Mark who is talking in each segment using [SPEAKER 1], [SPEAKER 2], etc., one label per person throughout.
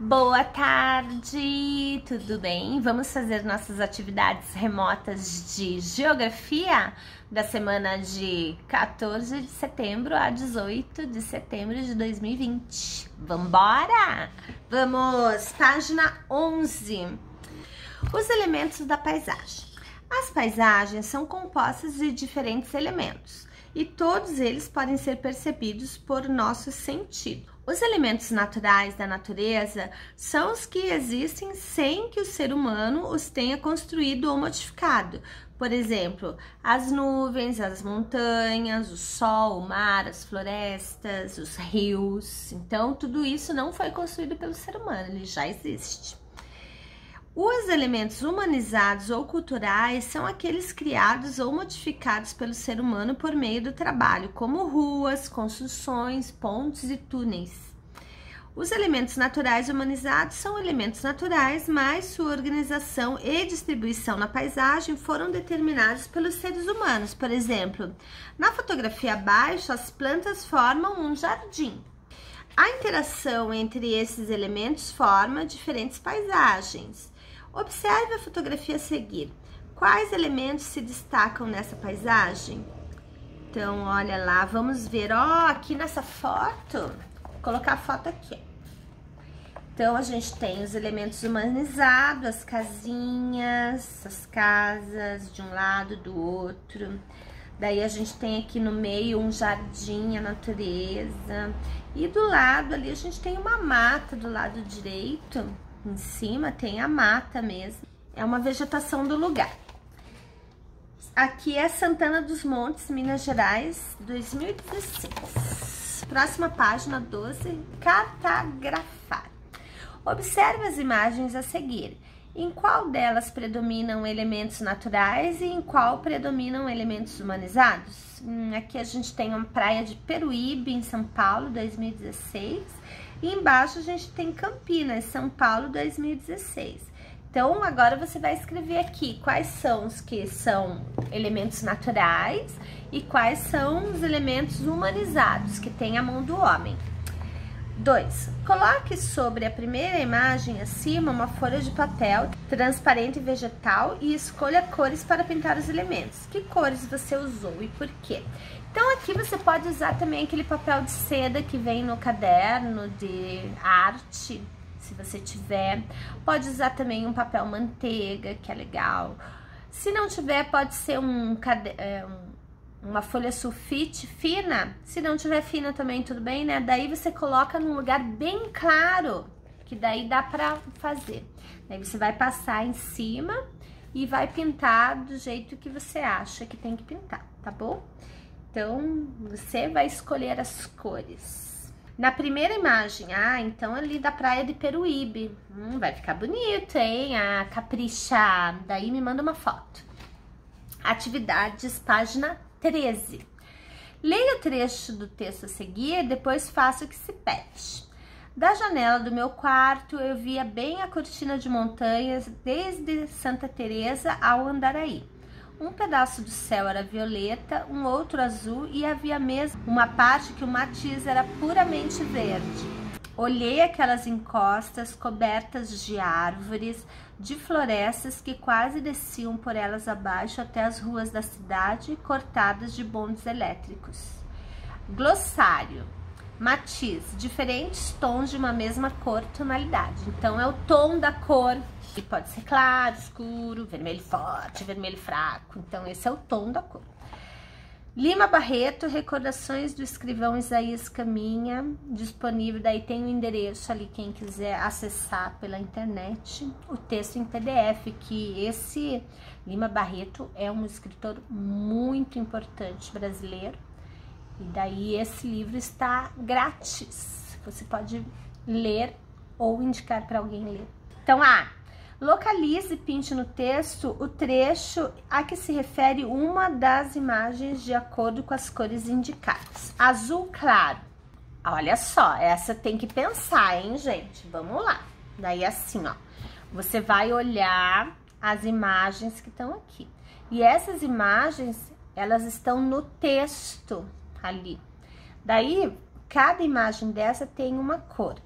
[SPEAKER 1] Boa tarde, tudo bem? Vamos fazer nossas atividades remotas de geografia da semana de 14 de setembro a 18 de setembro de 2020. Vambora? Vamos, página 11. Os elementos da paisagem. As paisagens são compostas de diferentes elementos e todos eles podem ser percebidos por nosso sentido. Os elementos naturais da natureza são os que existem sem que o ser humano os tenha construído ou modificado. Por exemplo, as nuvens, as montanhas, o sol, o mar, as florestas, os rios. Então, tudo isso não foi construído pelo ser humano, ele já existe. Os elementos humanizados ou culturais são aqueles criados ou modificados pelo ser humano por meio do trabalho, como ruas, construções, pontes e túneis. Os elementos naturais humanizados são elementos naturais, mas sua organização e distribuição na paisagem foram determinados pelos seres humanos. Por exemplo, na fotografia abaixo, as plantas formam um jardim. A interação entre esses elementos forma diferentes paisagens. Observe a fotografia a seguir. Quais elementos se destacam nessa paisagem? Então, olha lá, vamos ver, aqui nessa foto, vou colocar a foto aqui. Então, a gente tem os elementos humanizados, as casinhas, as casas, de um lado, do outro. Daí, a gente tem aqui no meio um jardim, a natureza. E do lado ali, a gente tem uma mata do lado direito. Em cima tem a mata mesmo, é uma vegetação do lugar. Aqui é Santana dos Montes, Minas Gerais, 2016. Próxima página 12, cartografar. Observe as imagens a seguir. Em qual delas predominam elementos naturais e em qual predominam elementos humanizados? Aqui a gente tem uma praia de Peruíbe, em São Paulo, 2016. E embaixo a gente tem Campinas, São Paulo, 2016. Então, agora você vai escrever aqui quais são os que são elementos naturais e quais são os elementos humanizados, que tem a mão do homem. 2. Coloque sobre a primeira imagem acima uma folha de papel transparente e vegetal e escolha cores para pintar os elementos. Que cores você usou e por quê? Então, aqui você pode usar também aquele papel de seda que vem no caderno de arte, se você tiver. Pode usar também um papel manteiga, que é legal. Se não tiver, pode ser uma folha sulfite fina. Se não tiver fina também, tudo bem, né? Daí você coloca num lugar bem claro, que daí dá pra fazer. Daí você vai passar em cima e vai pintar do jeito que você acha que tem que pintar, tá bom? Então, você vai escolher as cores. Na primeira imagem, então ali da praia de Peruíbe. Vai ficar bonito, hein? Capricha. Daí me manda uma foto. Atividades, página 13. Leia o trecho do texto a seguir, depois faça o que se pede. Da janela do meu quarto, eu via bem a cortina de montanhas desde Santa Teresa ao Andaraí. Um pedaço do céu era violeta, um outro azul e havia mesmo uma parte que o matiz era puramente verde. Olhei aquelas encostas cobertas de árvores, de florestas que quase desciam por elas abaixo até as ruas da cidade, cortadas de bondes elétricos. Glossário. Matiz, diferentes tons de uma mesma cor, tonalidade. Então, é o tom da cor, que pode ser claro, escuro, vermelho forte, vermelho fraco. Então, esse é o tom da cor. Lima Barreto, Recordações do Escrivão Isaías Caminha, disponível, daí tem o endereço ali, quem quiser acessar pela internet, o texto em PDF, que esse Lima Barreto é um escritor muito importante brasileiro, e daí esse livro está grátis, você pode ler ou indicar para alguém ler. Então, localize e pinte no texto o trecho a que se refere uma das imagens de acordo com as cores indicadas. Azul claro. Olha só, essa tem que pensar, hein, gente? Vamos lá. Daí assim, você vai olhar as imagens que estão aqui. E essas imagens, elas estão no texto ali. Daí, cada imagem dessa tem uma cor.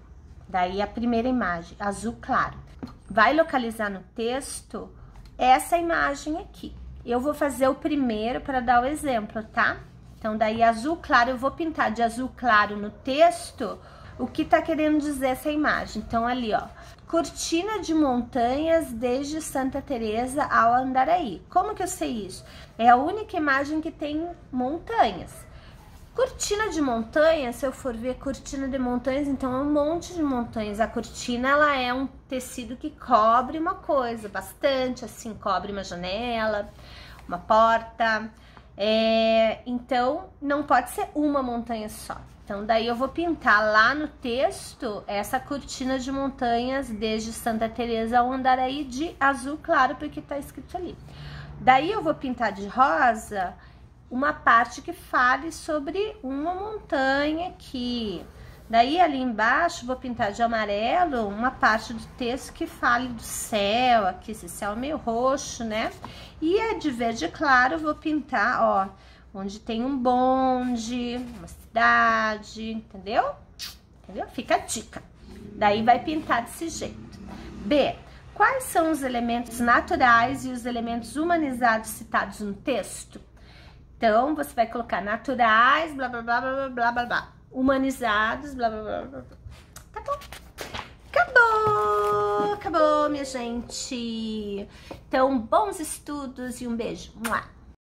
[SPEAKER 1] Daí a primeira imagem, azul claro. Vai localizar no texto essa imagem aqui. Eu vou fazer o primeiro para dar o exemplo, tá? Então, daí azul claro, eu vou pintar de azul claro no texto o que tá querendo dizer essa imagem. Então, ali, ó, cortina de montanhas desde Santa Teresa ao Andaraí. Como que eu sei isso? É a única imagem que tem montanhas. Cortina de montanhas, se eu for ver cortina de montanhas, então é um monte de montanhas. A cortina, ela é um tecido que cobre uma coisa, bastante, assim, cobre uma janela, uma porta. Então, não pode ser uma montanha só. Então, daí eu vou pintar lá no texto essa cortina de montanhas desde Santa Teresa ao Andaraí de azul claro, porque tá escrito ali. Daí eu vou pintar de rosa uma parte que fale sobre uma montanha aqui. Daí ali embaixo vou pintar de amarelo uma parte do texto que fale do céu, aqui esse céu meio roxo, né? E a de verde claro vou pintar, ó, onde tem um bonde, uma cidade, entendeu? Entendeu? Fica a dica. Daí vai pintar desse jeito. B. Quais são os elementos naturais e os elementos humanizados citados no texto? Então, você vai colocar naturais, blá, blá, blá, blá, blá, blá, blá. Humanizados, blá, blá, blá, blá. Tá bom? Acabou, minha gente. Então, bons estudos e um beijo. Mua.